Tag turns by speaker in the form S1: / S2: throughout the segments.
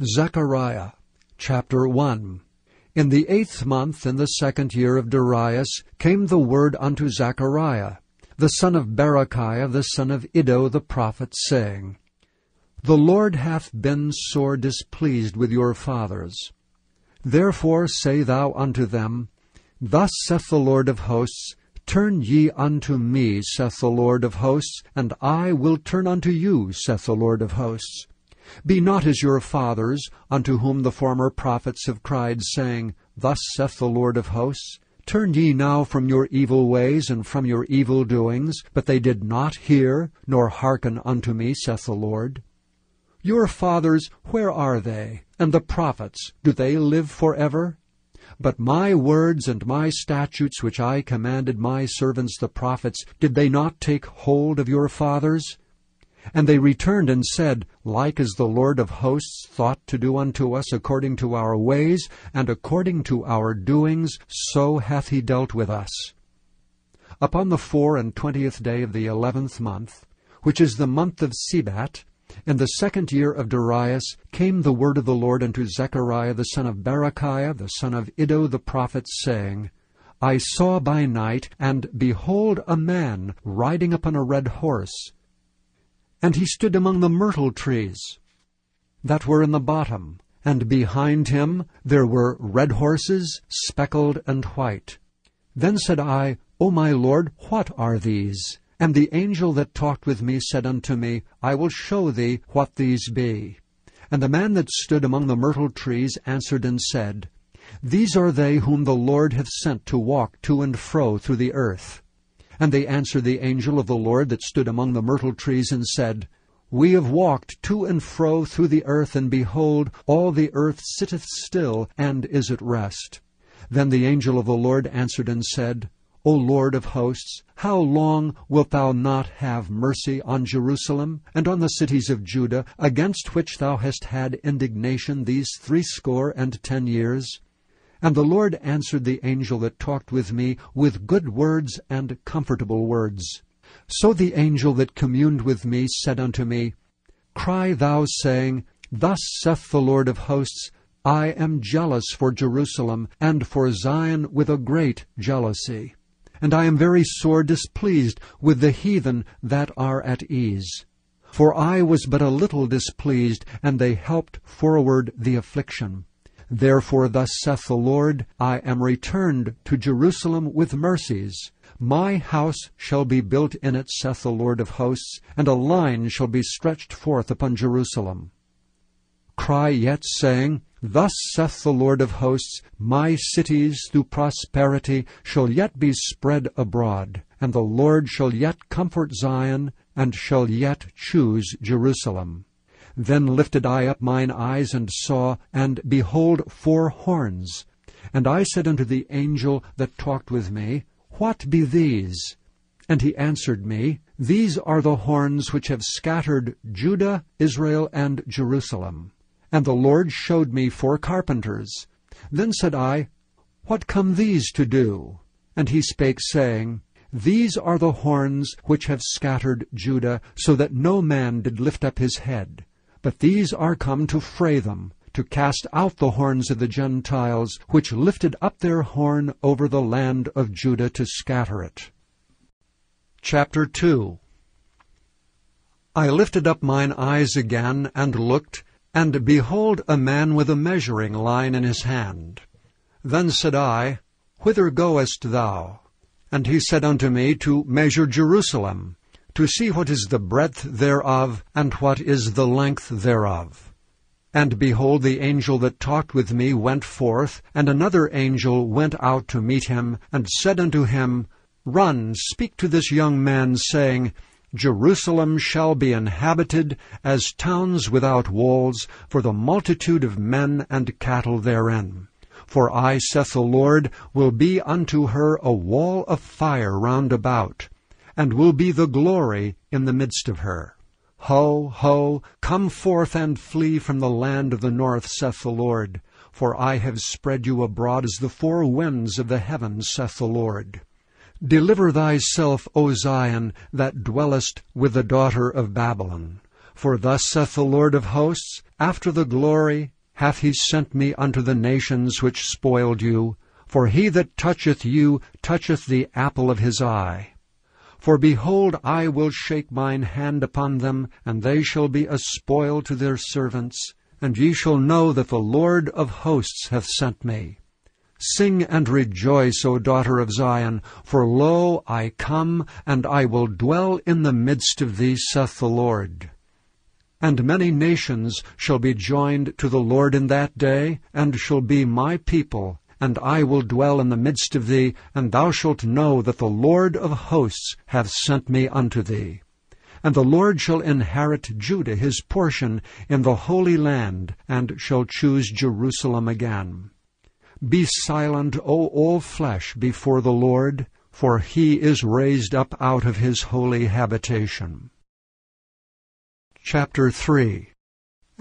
S1: ZECHARIAH chapter 1. In the 8th month, in the 2nd year of Darius, came the word unto Zechariah, the son of Berechiah, the son of Iddo the prophet, saying, The Lord hath been sore displeased with your fathers. Therefore say thou unto them, Thus saith the Lord of hosts, Turn ye unto me, saith the Lord of hosts, and I will turn unto you, saith the Lord of hosts. Be not as your fathers, unto whom the former prophets have cried, saying, Thus saith the Lord of hosts, Turn ye now from your evil ways and from your evil doings, but they did not hear, nor hearken unto me, saith the Lord. Your fathers, where are they? And the prophets, do they live forever? But my words and my statutes which I commanded my servants the prophets, did they not take hold of your fathers? And they returned and said, Like as the Lord of hosts thought to do unto us according to our ways, and according to our doings, so hath he dealt with us. Upon the 24th day of the 11th month, which is the month of Sebat, in the 2nd year of Darius, came the word of the Lord unto Zechariah the son of Berechiah, the son of Iddo the prophet, saying, I saw by night, and behold a man riding upon a red horse. And he stood among the myrtle trees that were in the bottom, and behind him there were red horses, speckled and white. Then said I, O my Lord, what are these? And the angel that talked with me said unto me, I will show thee what these be. And the man that stood among the myrtle trees answered and said, These are they whom the Lord hath sent to walk to and fro through the earth. And they answered the angel of the Lord that stood among the myrtle trees, and said, We have walked to and fro through the earth, and behold, all the earth sitteth still, and is at rest. Then the angel of the Lord answered and said, O Lord of hosts, how long wilt thou not have mercy on Jerusalem, and on the cities of Judah, against which thou hast had indignation these 70 years? And the Lord answered the angel that talked with me with good words and comfortable words. So the angel that communed with me said unto me, Cry thou, saying, Thus saith the Lord of hosts, I am jealous for Jerusalem, and for Zion with a great jealousy. And I am very sore displeased with the heathen that are at ease. For I was but a little displeased, and they helped forward the affliction. Therefore thus saith the Lord, I am returned to Jerusalem with mercies. My house shall be built in it, saith the Lord of hosts, and a line shall be stretched forth upon Jerusalem. Cry yet, saying, Thus saith the Lord of hosts, My cities through prosperity shall yet be spread abroad, and the Lord shall yet comfort Zion, and shall yet choose Jerusalem. Then lifted I up mine eyes, and saw, and behold 4 horns. And I said unto the angel that talked with me, What be these? And he answered me, These are the horns which have scattered Judah, Israel, and Jerusalem. And the Lord showed me 4 carpenters. Then said I, What come these to do? And he spake, saying, These are the horns which have scattered Judah, so that no man did lift up his head. But these are come to fray them, to cast out the horns of the Gentiles, which lifted up their horn over the land of Judah to scatter it. Chapter 2. I lifted up mine eyes again, and looked, and behold a man with a measuring line in his hand. Then said I, Whither goest thou? And he said unto me, To measure Jerusalem, to see what is the breadth thereof, and what is the length thereof. And behold, the angel that talked with me went forth, and another angel went out to meet him, and said unto him, Run, speak to this young man, saying, Jerusalem shall be inhabited as towns without walls, for the multitude of men and cattle therein. For I, saith the Lord, will be unto her a wall of fire round about, and will be the glory in the midst of her. Ho, ho, come forth and flee from the land of the north, saith the Lord. For I have spread you abroad as the 4 winds of the heavens, saith the Lord. Deliver thyself, O Zion, that dwellest with the daughter of Babylon. For thus saith the Lord of hosts, after the glory hath he sent me unto the nations which spoiled you. For he that toucheth you toucheth the apple of his eye. For behold, I will shake mine hand upon them, and they shall be a spoil to their servants. And ye shall know that the Lord of hosts hath sent me. Sing and rejoice, O daughter of Zion, for lo, I come, and I will dwell in the midst of thee, saith the Lord. And many nations shall be joined to the Lord in that day, and shall be my people. And I will dwell in the midst of thee, and thou shalt know that the Lord of hosts hath sent me unto thee. And the Lord shall inherit Judah his portion in the Holy Land, and shall choose Jerusalem again. Be silent, O all flesh, before the Lord, for he is raised up out of his holy habitation. Chapter 3.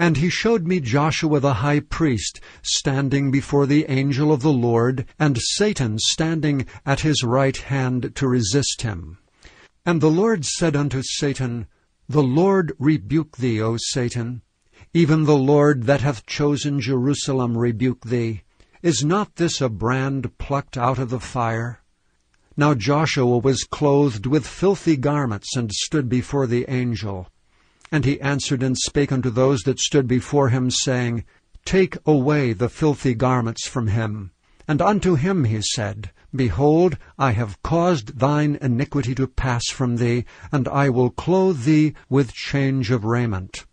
S1: And he showed me Joshua the high priest standing before the angel of the Lord, and Satan standing at his right hand to resist him. And the Lord said unto Satan, The Lord rebuke thee, O Satan. Even the Lord that hath chosen Jerusalem rebuke thee. Is not this a brand plucked out of the fire? Now Joshua was clothed with filthy garments, and stood before the angel. And he answered and spake unto those that stood before him, saying, Take away the filthy garments from him. And unto him he said, Behold, I have caused thine iniquity to pass from thee, and I will clothe thee with change of raiment.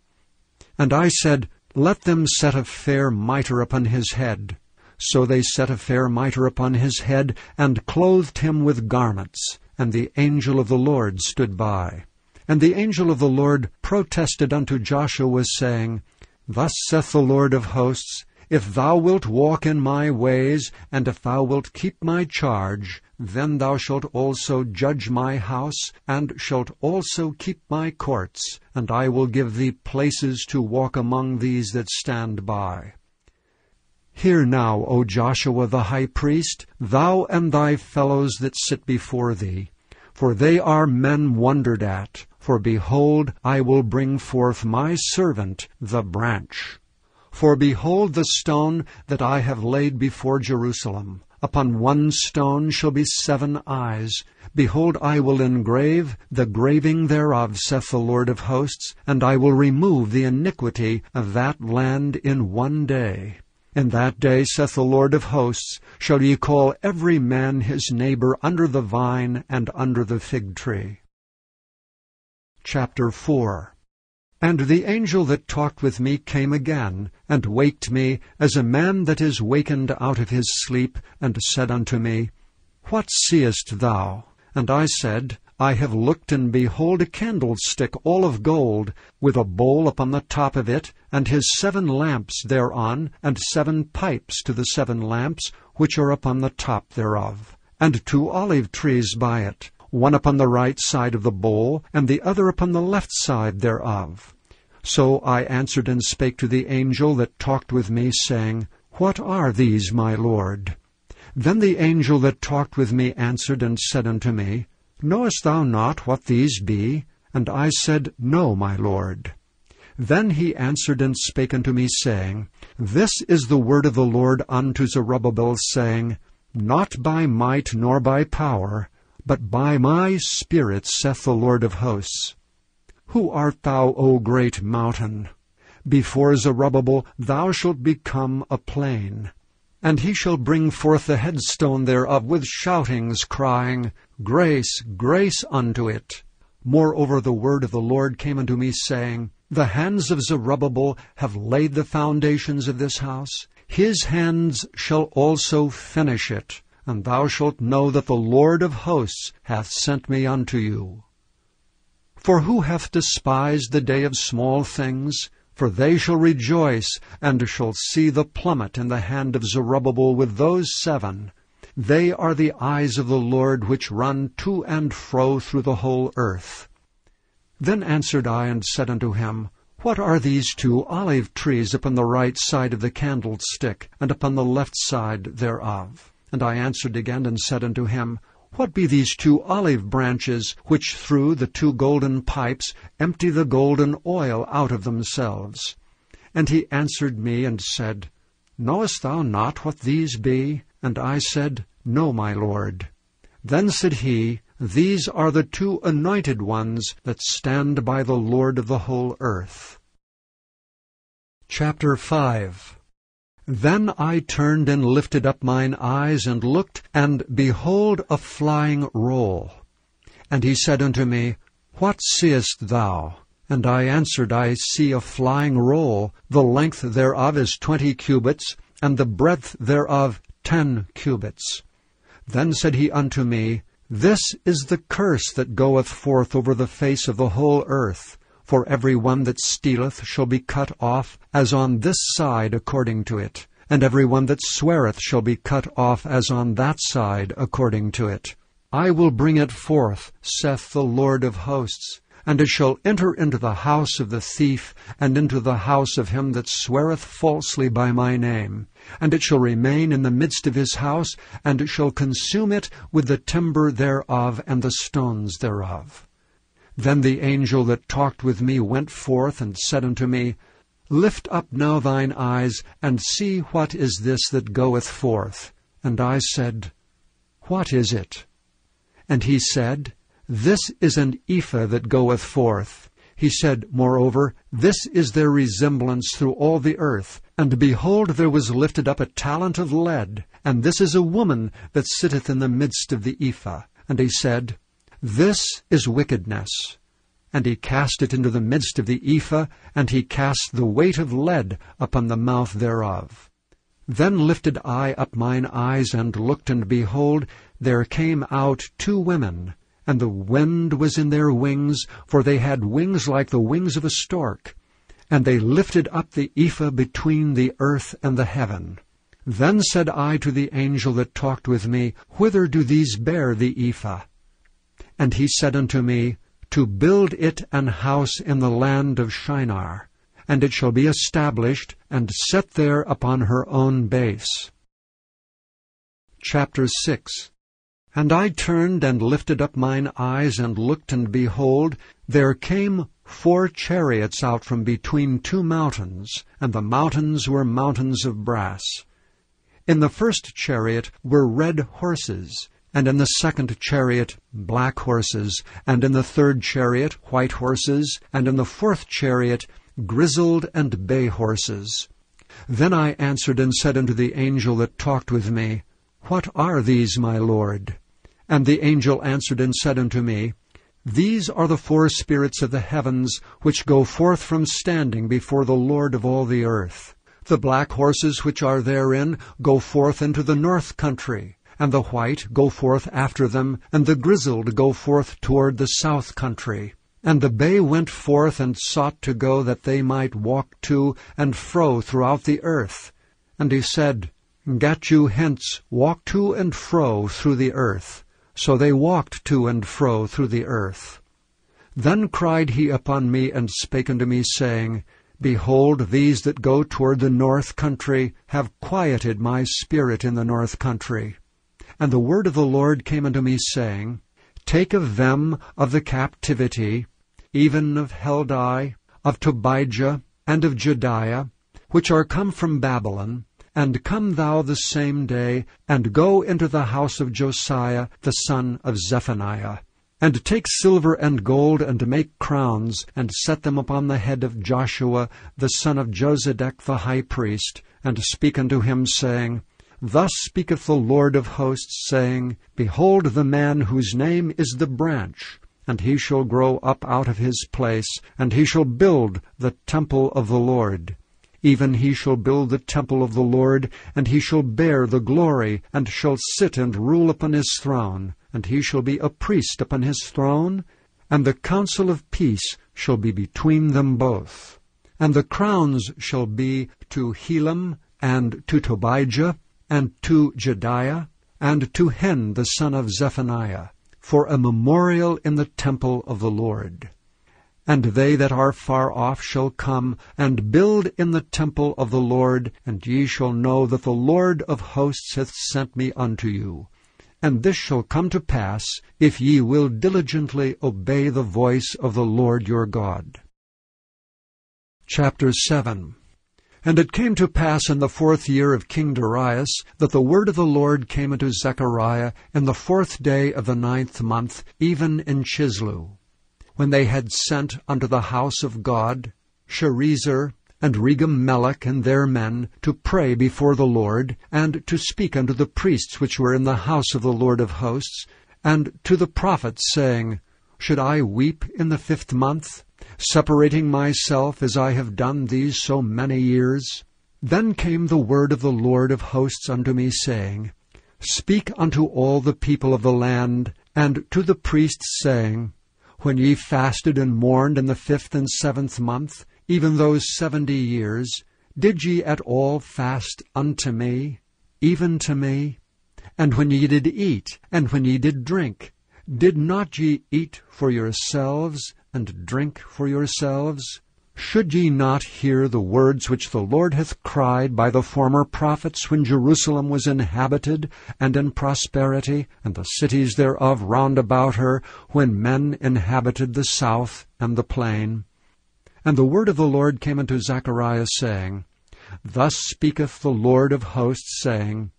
S1: And I said, Let them set a fair mitre upon his head. So they set a fair mitre upon his head, and clothed him with garments. And the angel of the Lord stood by. And the angel of the Lord protested unto Joshua, saying, Thus saith the Lord of hosts, If thou wilt walk in my ways, and if thou wilt keep my charge, then thou shalt also judge my house, and shalt also keep my courts, and I will give thee places to walk among these that stand by. Hear now, O Joshua the high priest, thou and thy fellows that sit before thee, for they are men wondered at. For behold, I will bring forth my servant, the branch. For behold the stone that I have laid before Jerusalem. Upon one stone shall be 7 eyes. Behold, I will engrave the graving thereof, saith the Lord of hosts, and I will remove the iniquity of that land in one day. In that day, saith the Lord of hosts, shall ye call every man his neighbor under the vine and under the fig tree. Chapter 4. And the angel that talked with me came again, and waked me, as a man that is wakened out of his sleep, and said unto me, What seest thou? And I said, I have looked, and behold a candlestick all of gold, with a bowl upon the top of it, and his 7 lamps thereon, and 7 pipes to the 7 lamps, which are upon the top thereof, and 2 olive trees by it, one upon the right side of the bowl, and the other upon the left side thereof. So I answered and spake to the angel that talked with me, saying, What are these, my Lord? Then the angel that talked with me answered and said unto me, Knowest thou not what these be? And I said, No, my Lord. Then he answered and spake unto me, saying, This is the word of the Lord unto Zerubbabel, saying, Not by might nor by power, but by my Spirit, saith the Lord of hosts. Who art thou, O great mountain? Before Zerubbabel thou shalt become a plain. And he shall bring forth the headstone thereof with shoutings, crying, Grace, grace unto it. Moreover the word of the Lord came unto me, saying, The hands of Zerubbabel have laid the foundations of this house. His hands shall also finish it. And thou shalt know that the Lord of hosts hath sent me unto you. For who hath despised the day of small things? For they shall rejoice, and shall see the plummet in the hand of Zerubbabel with those 7. They are the eyes of the Lord, which run to and fro through the whole earth. Then answered I and said unto him, What are these 2 olive trees upon the right side of the candlestick, and upon the left side thereof? And I answered again and said unto him, What be these 2 olive branches, which through the 2 golden pipes empty the golden oil out of themselves? And he answered me and said, Knowest thou not what these be? And I said, No, my Lord. Then said he, These are the 2 anointed ones that stand by the Lord of the whole earth. Chapter 5. Then I turned and lifted up mine eyes, and looked, and behold a flying roll. And he said unto me, What seest thou? And I answered, I see a flying roll. The length thereof is 20 cubits, and the breadth thereof 10 cubits. Then said he unto me, This is the curse that goeth forth over the face of the whole earth. For every one that stealeth shall be cut off, as on this side according to it. And every one that sweareth shall be cut off, as on that side according to it. I will bring it forth, saith the Lord of hosts, and it shall enter into the house of the thief, and into the house of him that sweareth falsely by my name. And it shall remain in the midst of his house, and it shall consume it with the timber thereof and the stones thereof. Then the angel that talked with me went forth, and said unto me, Lift up now thine eyes, and see what is this that goeth forth. And I said, What is it? And he said, This is an ephah that goeth forth. He said, Moreover, this is their resemblance through all the earth. And behold, there was lifted up a talent of lead, and this is a woman that sitteth in the midst of the ephah. And he said, This is wickedness. And he cast it into the midst of the ephah, and he cast the weight of lead upon the mouth thereof. Then lifted I up mine eyes, and looked, and behold, there came out 2 women, and the wind was in their wings, for they had wings like the wings of a stork. And they lifted up the ephah between the earth and the heaven. Then said I to the angel that talked with me, Whither do these bear the ephah? And he said unto me, To build it an house in the land of Shinar, and it shall be established, and set there upon her own base. Chapter 6. And I turned and lifted up mine eyes, and looked, and behold, there came 4 chariots out from between 2 mountains, and the mountains were mountains of brass. In the first chariot were red horses, and in the second chariot black horses, and in the third chariot white horses, and in the fourth chariot grizzled and bay horses. Then I answered and said unto the angel that talked with me, What are these, my Lord? And the angel answered and said unto me, These are the 4 spirits of the heavens, which go forth from standing before the Lord of all the earth. The black horses which are therein go forth into the north country, and the white go forth after them, and the grizzled go forth toward the south country. And the bay went forth and sought to go, that they might walk to and fro throughout the earth. And he said, Get you hence, walk to and fro through the earth. So they walked to and fro through the earth. Then cried he upon me, and spake unto me, saying, Behold, these that go toward the north country have quieted my spirit in the north country. And the word of the Lord came unto me, saying, Take of them of the captivity, even of Heldai, of Tobijah, and of Jediah, which are come from Babylon, and come thou the same day, and go into the house of Josiah the son of Zephaniah, and take silver and gold, and make crowns, and set them upon the head of Joshua the son of Josedech the high priest, and speak unto him, saying, Thus speaketh the Lord of hosts, saying, Behold the man whose name is the branch, and he shall grow up out of his place, and he shall build the temple of the Lord. Even he shall build the temple of the Lord, and he shall bear the glory, and shall sit and rule upon his throne, and he shall be a priest upon his throne, and the counsel of peace shall be between them both. And the crowns shall be to Helam, and to Tobijah, and to Jediah, and to Hen the son of Zephaniah, for a memorial in the temple of the Lord. And they that are far off shall come, and build in the temple of the Lord, and ye shall know that the Lord of hosts hath sent me unto you. And this shall come to pass, if ye will diligently obey the voice of the Lord your God. Chapter 7. And it came to pass in the 4th year of King Darius, that the word of the Lord came unto Zechariah in the 4th day of the 9th month, even in Chislu, when they had sent unto the house of God Sherezer and Regem-melech and their men to pray before the Lord, and to speak unto the priests which were in the house of the Lord of hosts, and to the prophets, saying, Should I weep in the 5th month, separating myself as I have done these so many years? Then came the word of the Lord of hosts unto me, saying, Speak unto all the people of the land, and to the priests, saying, When ye fasted and mourned in the 5th and 7th month, even those 70 years, did ye at all fast unto me, even to me? And when ye did eat, and when ye did drink, did not ye eat for yourselves, and drink for yourselves? Should ye not hear the words which the Lord hath cried by the former prophets, when Jerusalem was inhabited and in prosperity, and the cities thereof round about her, when men inhabited the south and the plain? And the word of the Lord came unto Zechariah, saying, Thus speaketh the Lord of hosts, saying,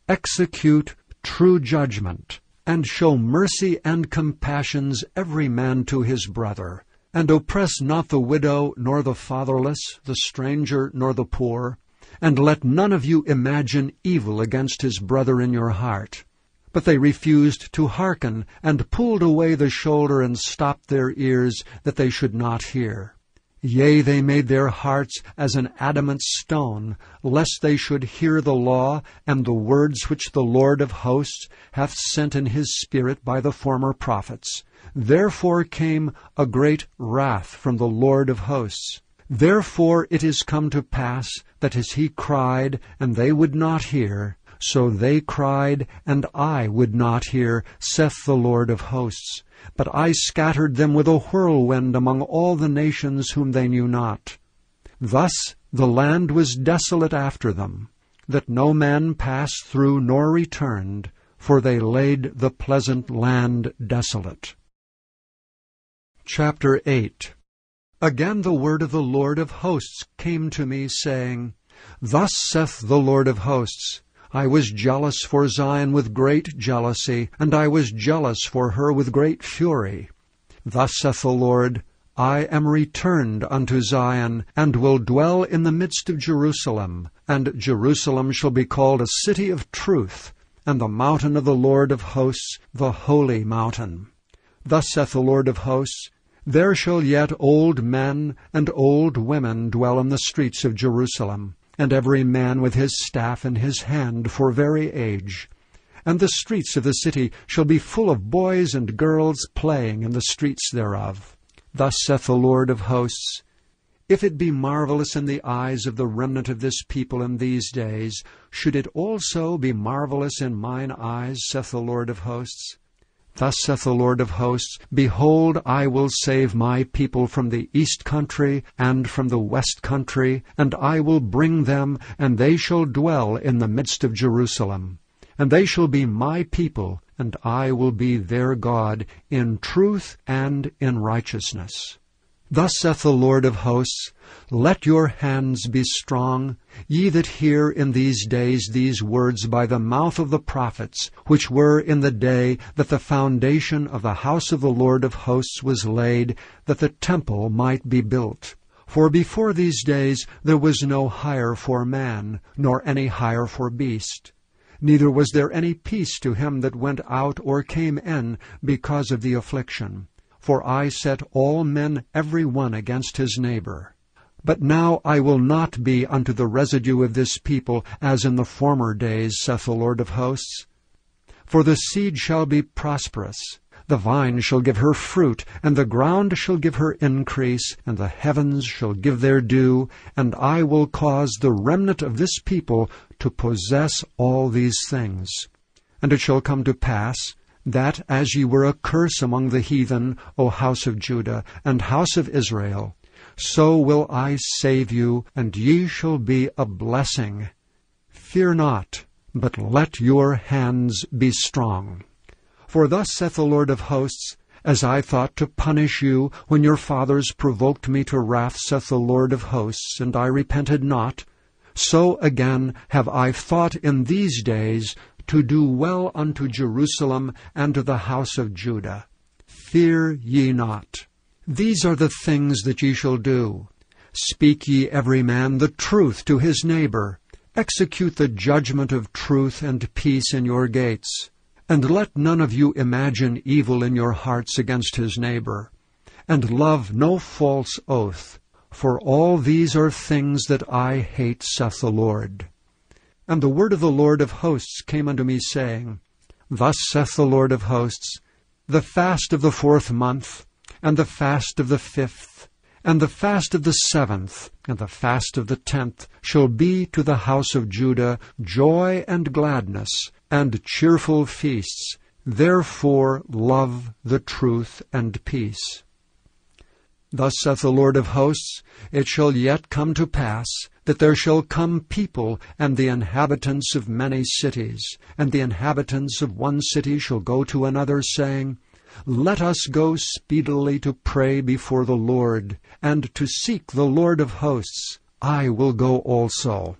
S1: Execute true judgment, and show mercy and compassions every man to his brother, and oppress not the widow, nor the fatherless, the stranger, nor the poor, and let none of you imagine evil against his brother in your heart. But they refused to hearken, and pulled away the shoulder, and stopped their ears, that they should not hear. Yea, they made their hearts as an adamant stone, lest they should hear the law and the words which the Lord of hosts hath sent in his Spirit by the former prophets. Therefore came a great wrath from the Lord of hosts. Therefore it is come to pass, that as he cried, and they would not hear, so they cried, and I would not hear, saith the Lord of hosts. But I scattered them with a whirlwind among all the nations whom they knew not. Thus the land was desolate after them, that no man passed through nor returned, for they laid the pleasant land desolate. Chapter 8. Again the word of the Lord of hosts came to me, saying, Thus saith the Lord of hosts, I was jealous for Zion with great jealousy, and I was jealous for her with great fury. Thus saith the Lord, I am returned unto Zion, and will dwell in the midst of Jerusalem, and Jerusalem shall be called a city of truth, and the mountain of the Lord of hosts, the holy mountain. Thus saith the Lord of hosts, There shall yet old men and old women dwell in the streets of Jerusalem, and every man with his staff in his hand for very age. And the streets of the city shall be full of boys and girls playing in the streets thereof. Thus saith the Lord of hosts, If it be marvelous in the eyes of the remnant of this people in these days, should it also be marvelous in mine eyes, saith the Lord of hosts? Thus saith the Lord of hosts, Behold, I will save my people from the east country and from the west country, and I will bring them, and they shall dwell in the midst of Jerusalem. And they shall be my people, and I will be their God, in truth and in righteousness. Thus saith the Lord of hosts, Let your hands be strong, ye that hear in these days these words by the mouth of the prophets, which were in the day that the foundation of the house of the Lord of hosts was laid, that the temple might be built. For before these days there was no hire for man, nor any hire for beast. Neither was there any peace to him that went out or came in, because of the affliction. For I set all men every one against his neighbor. But now I will not be unto the residue of this people as in the former days, saith the Lord of hosts. For the seed shall be prosperous, the vine shall give her fruit, and the ground shall give her increase, and the heavens shall give their dew, and I will cause the remnant of this people to possess all these things. And it shall come to pass, that as ye were a curse among the heathen, O house of Judah, and house of Israel, so will I save you, and ye shall be a blessing. Fear not, but let your hands be strong. For thus saith the Lord of hosts, As I thought to punish you, when your fathers provoked me to wrath, saith the Lord of hosts, and I repented not, So again have I thought in these days to do well unto Jerusalem and to the house of Judah. Fear ye not. These are the things that ye shall do. Speak ye every man the truth to his neighbor. Execute the judgment of truth and peace in your gates. And let none of you imagine evil in your hearts against his neighbor. And love no false oath. For all these are things that I hate, saith the Lord. And the word of the Lord of hosts came unto me, saying, Thus saith the Lord of hosts, The fast of the 4th month, and the fast of the 5th, and the fast of the 7th, and the fast of the 10th, shall be to the house of Judah joy and gladness, and cheerful feasts. Therefore love the truth and peace. Thus saith the Lord of hosts, It shall yet come to pass, that there shall come people, and the inhabitants of many cities, and the inhabitants of one city shall go to another, saying, Let us go speedily to pray before the Lord, and to seek the Lord of hosts. I will go also.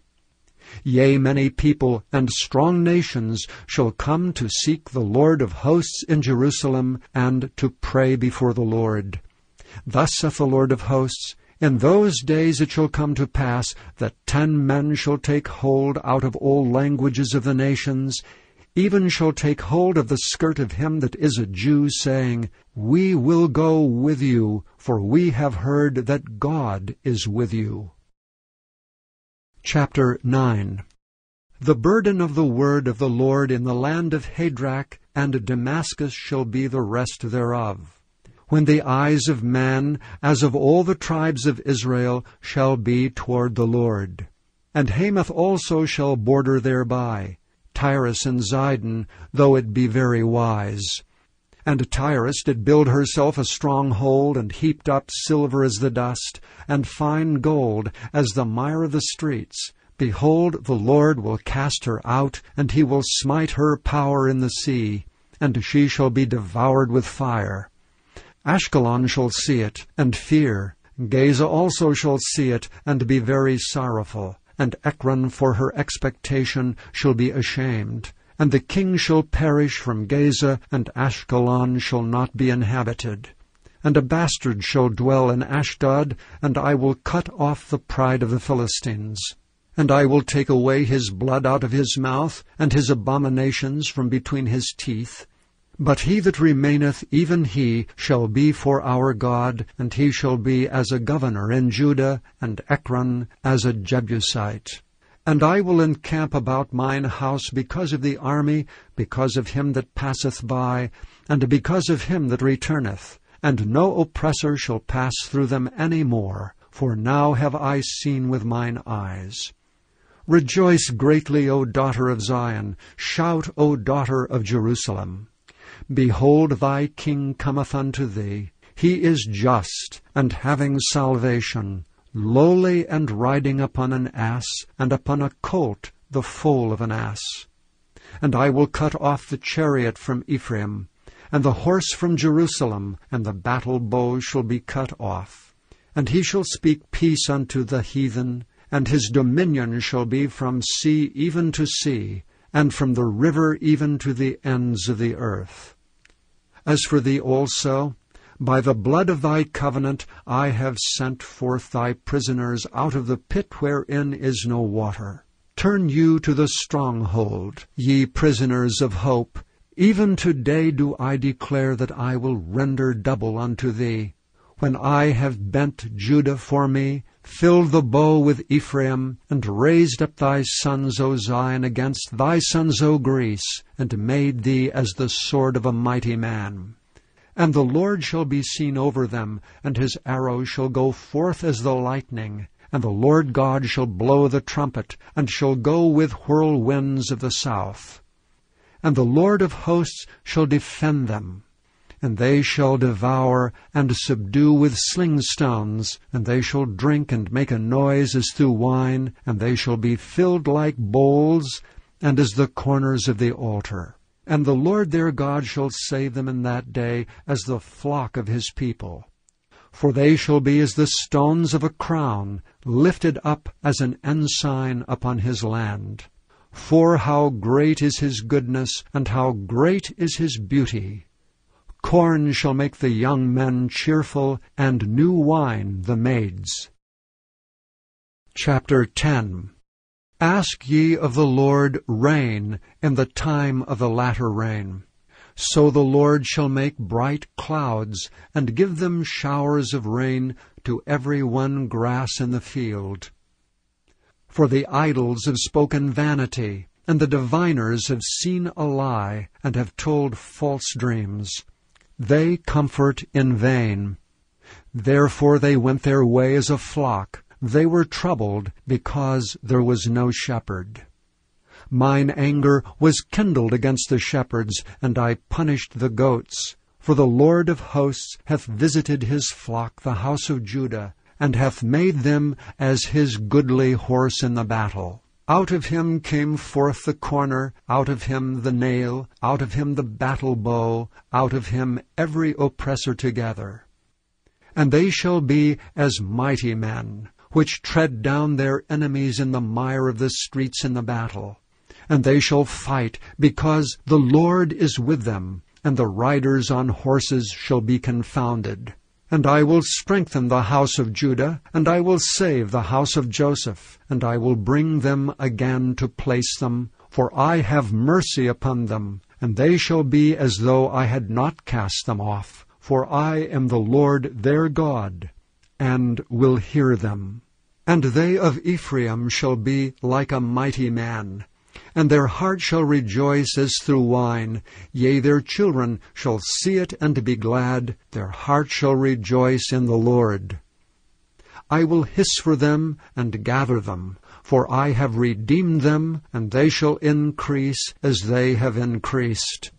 S1: Yea, many people and strong nations shall come to seek the Lord of hosts in Jerusalem, and to pray before the Lord. Thus saith the Lord of hosts, In those days it shall come to pass that 10 men shall take hold out of all languages of the nations, even shall take hold of the skirt of him that is a Jew, saying, We will go with you, for we have heard that God is with you. Chapter 9. The burden of the word of the Lord in the land of Hadrach and Damascus shall be the rest thereof. When the eyes of man, as of all the tribes of Israel, shall be toward the Lord. And Hamath also shall border thereby, Tyrus and Zidon, though it be very wise. And Tyrus did build herself a stronghold, and heaped up silver as the dust, and fine gold as the mire of the streets. Behold, the Lord will cast her out, and he will smite her power in the sea, and she shall be devoured with fire. Ashkelon shall see it, and fear. Gaza also shall see it, and be very sorrowful. And Ekron for her expectation shall be ashamed. And the king shall perish from Gaza, and Ashkelon shall not be inhabited. And a bastard shall dwell in Ashdod, and I will cut off the pride of the Philistines. And I will take away his blood out of his mouth, and his abominations from between his teeth. But he that remaineth, even he, shall be for our God, and he shall be as a governor in Judah, and Ekron as a Jebusite. And I will encamp about mine house because of the army, because of him that passeth by, and because of him that returneth. And no oppressor shall pass through them any more, for now have I seen with mine eyes. Rejoice greatly, O daughter of Zion. Shout, O daughter of Jerusalem. Behold, thy king cometh unto thee. He is just, and having salvation, lowly, and riding upon an ass, and upon a colt, the foal of an ass. And I will cut off the chariot from Ephraim, and the horse from Jerusalem, and the battle bow shall be cut off. And he shall speak peace unto the heathen, and his dominion shall be from sea even to sea, and from the river even to the ends of the earth. As for thee also, by the blood of thy covenant I have sent forth thy prisoners out of the pit wherein is no water. Turn you to the stronghold, ye prisoners of hope. Even today do I declare that I will render double unto thee. When I have bent Judah for me, filled the bow with Ephraim, and raised up thy sons, O Zion, against thy sons, O Greece, and made thee as the sword of a mighty man. And the Lord shall be seen over them, and his arrow shall go forth as the lightning, and the Lord God shall blow the trumpet, and shall go with whirlwinds of the south. And the Lord of hosts shall defend them. And they shall devour and subdue with sling stones, and they shall drink and make a noise as through wine, and they shall be filled like bowls, and as the corners of the altar. And the Lord their God shall save them in that day as the flock of his people. For they shall be as the stones of a crown, lifted up as an ensign upon his land. For how great is his goodness, and how great is his beauty! Corn shall make the young men cheerful, and new wine the maids. Chapter 10. Ask ye of the Lord rain in the time of the latter rain. So the Lord shall make bright clouds, and give them showers of rain to every one grass in the field. For the idols have spoken vanity, and the diviners have seen a lie, and have told false dreams. They comfort in vain. Therefore they went their way as a flock. They were troubled, because there was no shepherd. Mine anger was kindled against the shepherds, and I punished the goats. For the Lord of hosts hath visited his flock, the house of Judah, and hath made them as his goodly horse in the battle. Out of him came forth the corner, out of him the nail, out of him the battle bow, out of him every oppressor together. And they shall be as mighty men, which tread down their enemies in the mire of the streets in the battle. And they shall fight, because the Lord is with them, and the riders on horses shall be confounded. And I will strengthen the house of Judah, and I will save the house of Joseph, and I will bring them again to place them, for I have mercy upon them, and they shall be as though I had not cast them off, for I am the Lord their God, and will hear them. And they of Ephraim shall be like a mighty man, and their heart shall rejoice as through wine. Yea, their children shall see it and be glad. Their heart shall rejoice in the Lord. I will hiss for them and gather them, for I have redeemed them, and they shall increase as they have increased.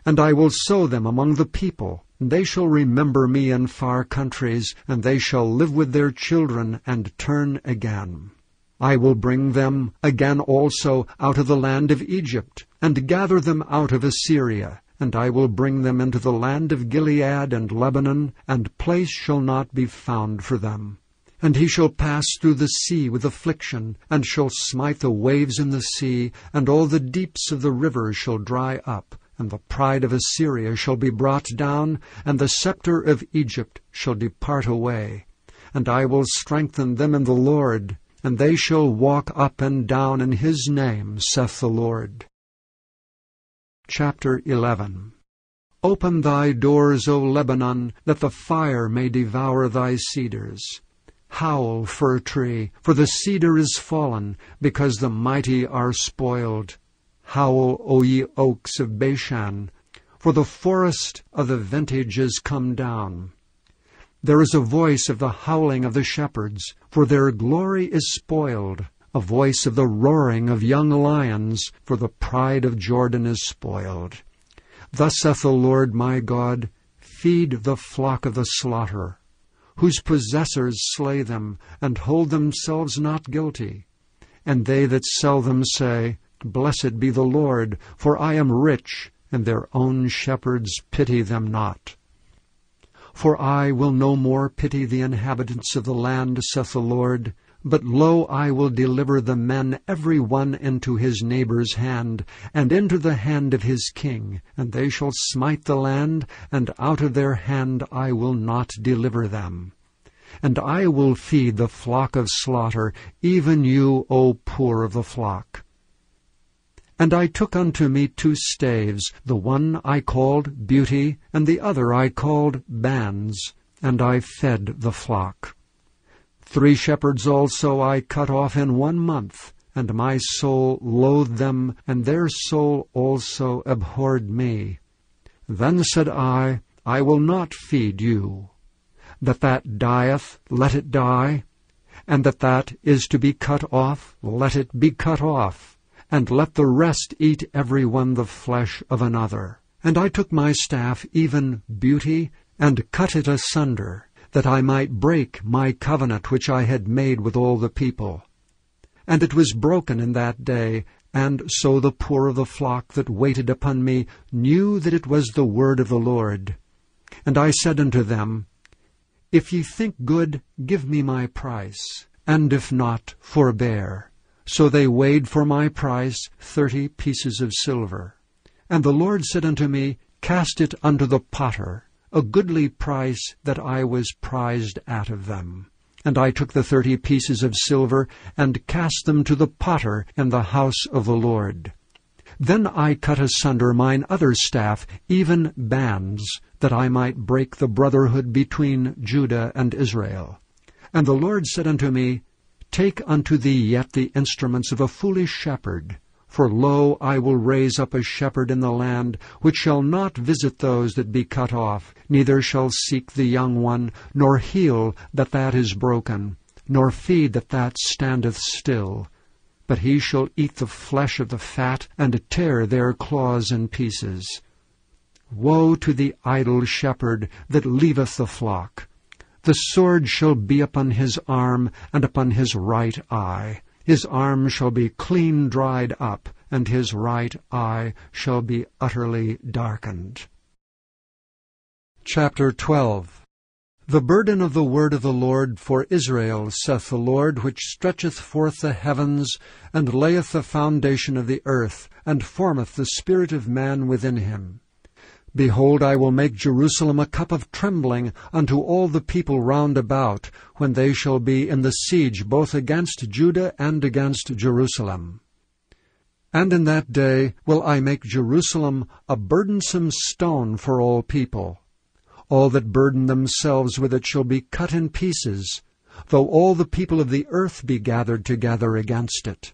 S1: And I will sow them among the people, and they shall remember me in far countries, and they shall live with their children and turn again. I will bring them again also out of the land of Egypt, and gather them out of Assyria, and I will bring them into the land of Gilead and Lebanon, and place shall not be found for them. And he shall pass through the sea with affliction, and shall smite the waves in the sea, and all the deeps of the rivers shall dry up, and the pride of Assyria shall be brought down, and the scepter of Egypt shall depart away. And I will strengthen them in the Lord, and they shall walk up and down in his name, saith the Lord. Chapter 11. Open thy doors, O Lebanon, that the fire may devour thy cedars. Howl, fir tree, for the cedar is fallen, because the mighty are spoiled. Howl, O ye oaks of Bashan, for the forest of the vintage is come down. There is a voice of the howling of the shepherds, for their glory is spoiled, a voice of the roaring of young lions, for the pride of Jordan is spoiled. Thus saith the Lord my God, feed the flock of the slaughter, whose possessors slay them, and hold themselves not guilty. And they that sell them say, Blessed be the Lord, for I am rich, and their own shepherds pity them not. For I will no more pity the inhabitants of the land, saith the Lord. But lo, I will deliver the men every one into his neighbor's hand, and into the hand of his king, and they shall smite the land, and out of their hand I will not deliver them. And I will feed the flock of slaughter, even you, O poor of the flock. And I took unto me 2 staves, the one I called Beauty, and the other I called Bands, and I fed the flock. 3 shepherds also I cut off in 1 month, and my soul loathed them, and their soul also abhorred me. Then said I will not feed you. That dieth, let it die, and that is to be cut off, let it be cut off. And let the rest eat every one the flesh of another. And I took my staff, even Beauty, and cut it asunder, that I might break my covenant which I had made with all the people. And it was broken in that day, and so the poor of the flock that waited upon me knew that it was the word of the Lord. And I said unto them, If ye think good, give me my price, and if not, forbear. So they weighed for my price 30 pieces of silver. And the Lord said unto me, Cast it unto the potter, a goodly price that I was prized at of them. And I took the 30 pieces of silver, and cast them to the potter in the house of the Lord. Then I cut asunder mine other staff, even bands, that I might break the brotherhood between Judah and Israel. And the Lord said unto me, Take unto thee yet the instruments of a foolish shepherd. For lo, I will raise up a shepherd in the land, which shall not visit those that be cut off, neither shall seek the young one, nor heal that is broken, nor feed that standeth still. But he shall eat the flesh of the fat, and tear their claws in pieces. Woe to the idle shepherd that leaveth the flock! The sword shall be upon his arm, and upon his right eye. His arm shall be clean dried up, and his right eye shall be utterly darkened. Chapter 12. The burden of the word of the Lord for Israel, saith the Lord, which stretcheth forth the heavens, and layeth the foundation of the earth, and formeth the spirit of man within him. Behold, I will make Jerusalem a cup of trembling unto all the people round about, when they shall be in the siege both against Judah and against Jerusalem. And in that day will I make Jerusalem a burdensome stone for all people. All that burden themselves with it shall be cut in pieces, though all the people of the earth be gathered together against it.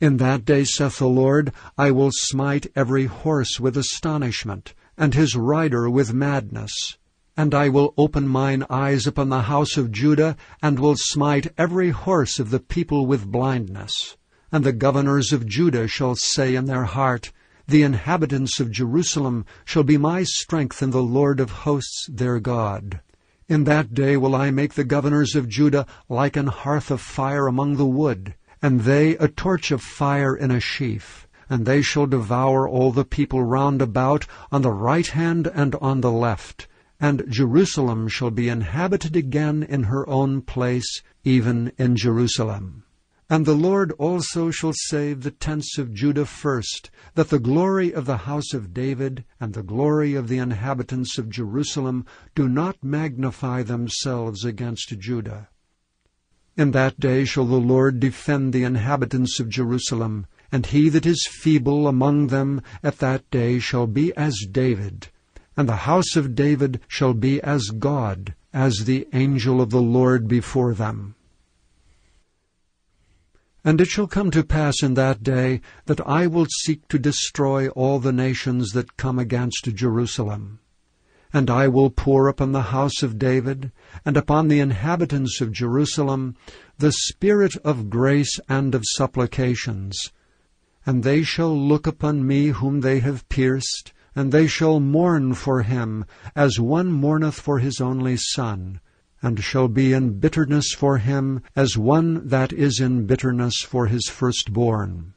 S1: In that day, saith the Lord, I will smite every horse with astonishment, and his rider with madness. And I will open mine eyes upon the house of Judah, and will smite every horse of the people with blindness. And the governors of Judah shall say in their heart, The inhabitants of Jerusalem shall be my strength in the Lord of hosts their God. In that day will I make the governors of Judah like an hearth of fire among the wood, and they a torch of fire in a sheaf. And they shall devour all the people round about on the right hand and on the left. And Jerusalem shall be inhabited again in her own place, even in Jerusalem. And the Lord also shall save the tents of Judah first, that the glory of the house of David and the glory of the inhabitants of Jerusalem do not magnify themselves against Judah. In that day shall the Lord defend the inhabitants of Jerusalem, and he that is feeble among them at that day shall be as David, and the house of David shall be as God, as the angel of the Lord before them. And it shall come to pass in that day that I will seek to destroy all the nations that come against Jerusalem. And I will pour upon the house of David, and upon the inhabitants of Jerusalem, the spirit of grace and of supplications. And they shall look upon me whom they have pierced, and they shall mourn for him, as one mourneth for his only son, and shall be in bitterness for him, as one that is in bitterness for his firstborn.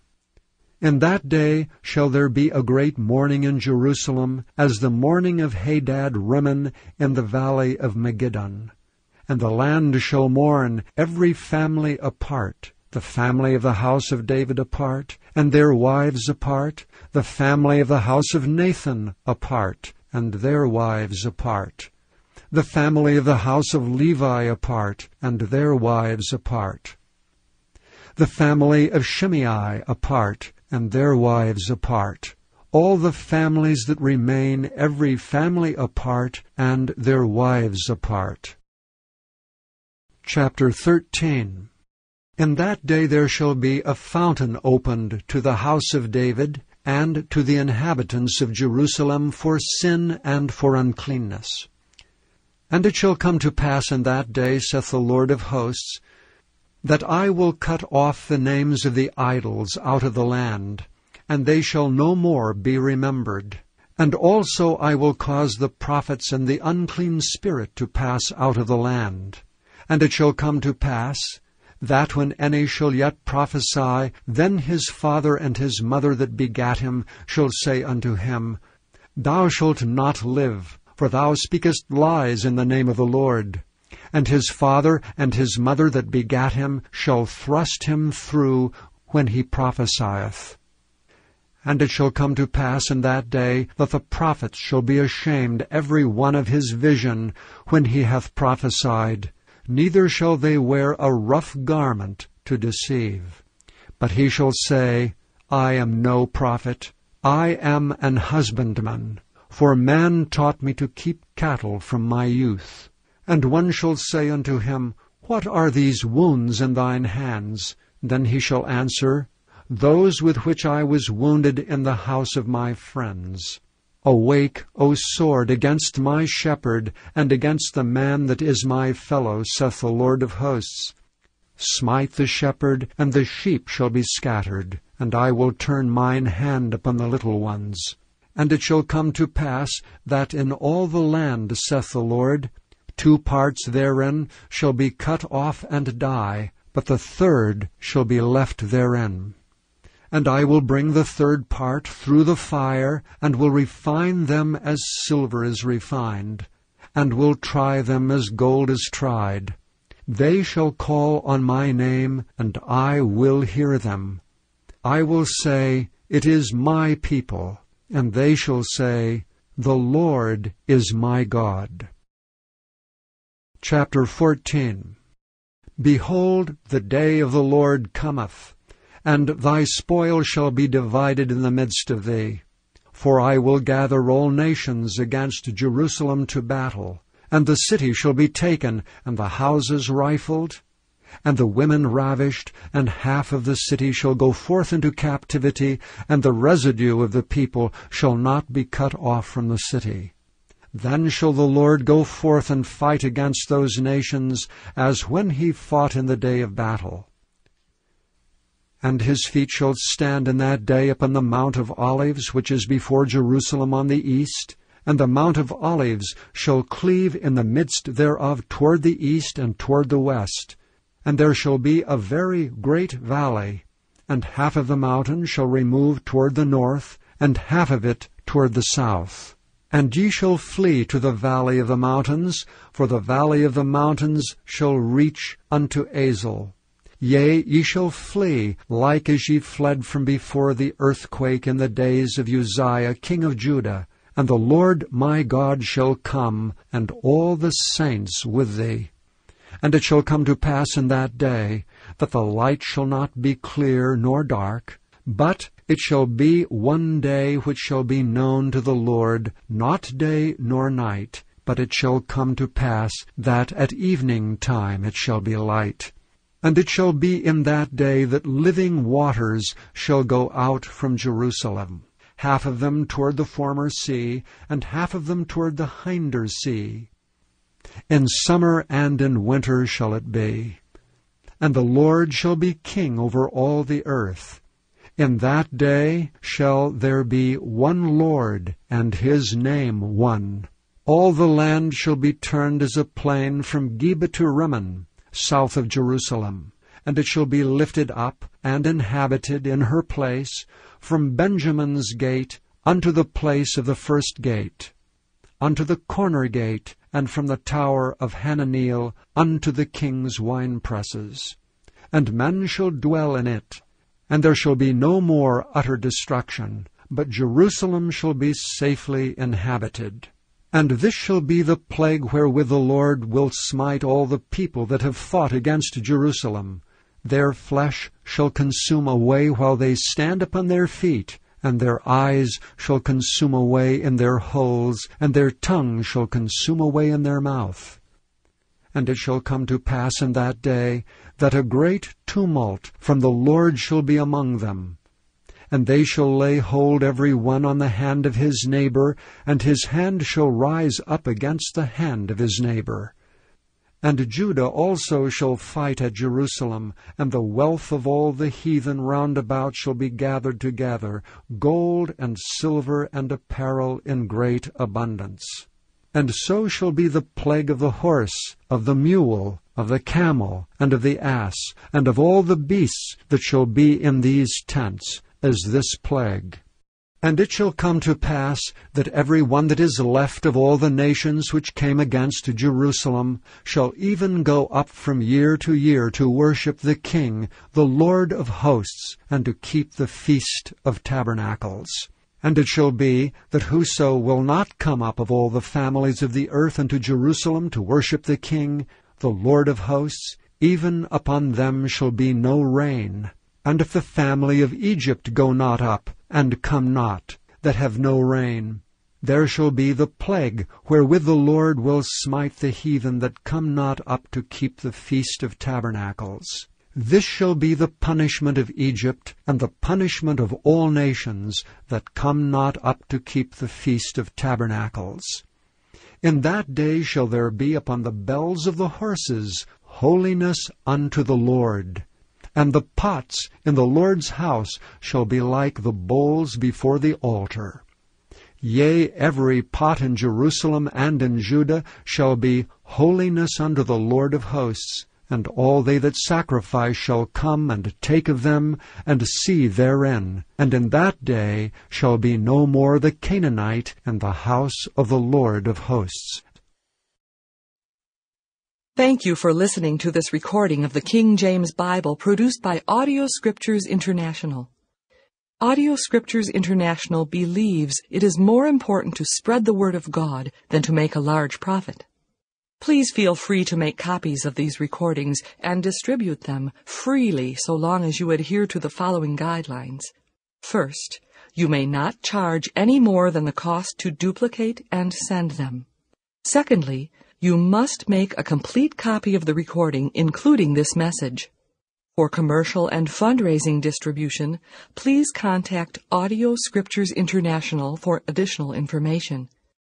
S1: In that day shall there be a great mourning in Jerusalem, as the mourning of Hadad Rimmon in the valley of Megiddon. And the land shall mourn, every family apart, the family of the house of David apart, and their wives apart, the family of the house of Nathan apart, and their wives apart, the family of the house of Levi apart, and their wives apart, the family of Shimei apart, and their wives apart, all the families that remain, every family apart, and their wives apart. Chapter 13. In that day there shall be a fountain opened to the house of David, and to the inhabitants of Jerusalem for sin and for uncleanness. And it shall come to pass in that day, saith the Lord of hosts, that I will cut off the names of the idols out of the land, and they shall no more be remembered. And also I will cause the prophets and the unclean spirit to pass out of the land. And it shall come to pass, that when any shall yet prophesy, then his father and his mother that begat him shall say unto him, Thou shalt not live, for thou speakest lies in the name of the Lord. And his father and his mother that begat him shall thrust him through when he prophesieth. And it shall come to pass in that day that the prophets shall be ashamed every one of his vision when he hath prophesied, neither shall they wear a rough garment to deceive. But he shall say, I am no prophet, I am an husbandman, for man taught me to keep cattle from my youth. And one shall say unto him, What are these wounds in thine hands? Then he shall answer, Those with which I was wounded in the house of my friends. Awake, O sword, against my shepherd, and against the man that is my fellow, saith the Lord of hosts. Smite the shepherd, and the sheep shall be scattered, and I will turn mine hand upon the little ones. And it shall come to pass, that in all the land, saith the Lord, 2 parts therein shall be cut off and die, but the third shall be left therein. And I will bring the 3rd part through the fire, and will refine them as silver is refined, and will try them as gold is tried. They shall call on my name, and I will hear them. I will say, It is my people, and they shall say, The Lord is my God. Chapter 14. Behold, the day of the Lord cometh, and thy spoil shall be divided in the midst of thee. For I will gather all nations against Jerusalem to battle, and the city shall be taken, and the houses rifled, and the women ravished, and half of the city shall go forth into captivity, and the residue of the people shall not be cut off from the city. Then shall the Lord go forth and fight against those nations, as when he fought in the day of battle. And his feet shall stand in that day upon the Mount of Olives, which is before Jerusalem on the east, and the Mount of Olives shall cleave in the midst thereof toward the east and toward the west. And there shall be a very great valley, and half of the mountain shall remove toward the north, and half of it toward the south. And ye shall flee to the valley of the mountains, for the valley of the mountains shall reach unto Azel. Yea, ye shall flee, like as ye fled from before the earthquake in the days of Uzziah king of Judah. And the Lord my God shall come, and all the saints with thee. And it shall come to pass in that day, that the light shall not be clear nor dark, but it shall be one day which shall be known to the Lord, not day nor night, but it shall come to pass that at evening time it shall be light. And it shall be in that day that living waters shall go out from Jerusalem, half of them toward the former sea, and half of them toward the hinder sea. In summer and in winter shall it be. And the Lord shall be king over all the earth. In that day shall there be one Lord, and his name one. All the land shall be turned as a plain from Geba to Rimmon, south of Jerusalem. And it shall be lifted up, and inhabited in her place, from Benjamin's gate unto the place of the first gate, unto the corner gate, and from the tower of Hananeel unto the king's winepresses. And men shall dwell in it, and there shall be no more utter destruction, but Jerusalem shall be safely inhabited. And this shall be the plague wherewith the Lord will smite all the people that have fought against Jerusalem. Their flesh shall consume away while they stand upon their feet, and their eyes shall consume away in their holes, and their tongue shall consume away in their mouth. And it shall come to pass in that day, that a great tumult from the Lord shall be among them. And they shall lay hold every one on the hand of his neighbor, and his hand shall rise up against the hand of his neighbor. And Judah also shall fight at Jerusalem, and the wealth of all the heathen round about shall be gathered together, gold and silver and apparel in great abundance. And so shall be the plague of the horse, of the mule, of the camel, and of the ass, and of all the beasts that shall be in these tents, as this plague. And it shall come to pass that every one that is left of all the nations which came against Jerusalem shall even go up from year to worship the King, the Lord of hosts, and to keep the Feast of Tabernacles. And it shall be that whoso will not come up of all the families of the earth unto Jerusalem to worship the King, the Lord of hosts, even upon them shall be no rain. And if the family of Egypt go not up, and come not, that have no rain, there shall be the plague wherewith the Lord will smite the heathen that come not up to keep the Feast of Tabernacles. This shall be the punishment of Egypt, and the punishment of all nations that come not up to keep the Feast of Tabernacles. In that day shall there be upon the bells of the horses holiness unto the Lord. And the pots in the Lord's house shall be like the bowls before the altar. Yea, every pot in Jerusalem and in Judah shall be holiness unto the Lord of hosts, and all they that sacrifice shall come and take of them, and see therein. And in that day shall be no more the Canaanite in the house of the Lord of hosts.
S2: Thank you for listening to this recording of the King James Bible produced by Audio Scriptures International. Audio Scriptures International believes it is more important to spread the Word of God than to make a large profit. Please feel free to make copies of these recordings and distribute them freely so long as you adhere to the following guidelines. First, you may not charge any more than the cost to duplicate and send them. Secondly, you must make a complete copy of the recording, including this message. For commercial and fundraising distribution, please contact Audio Scriptures International for additional information.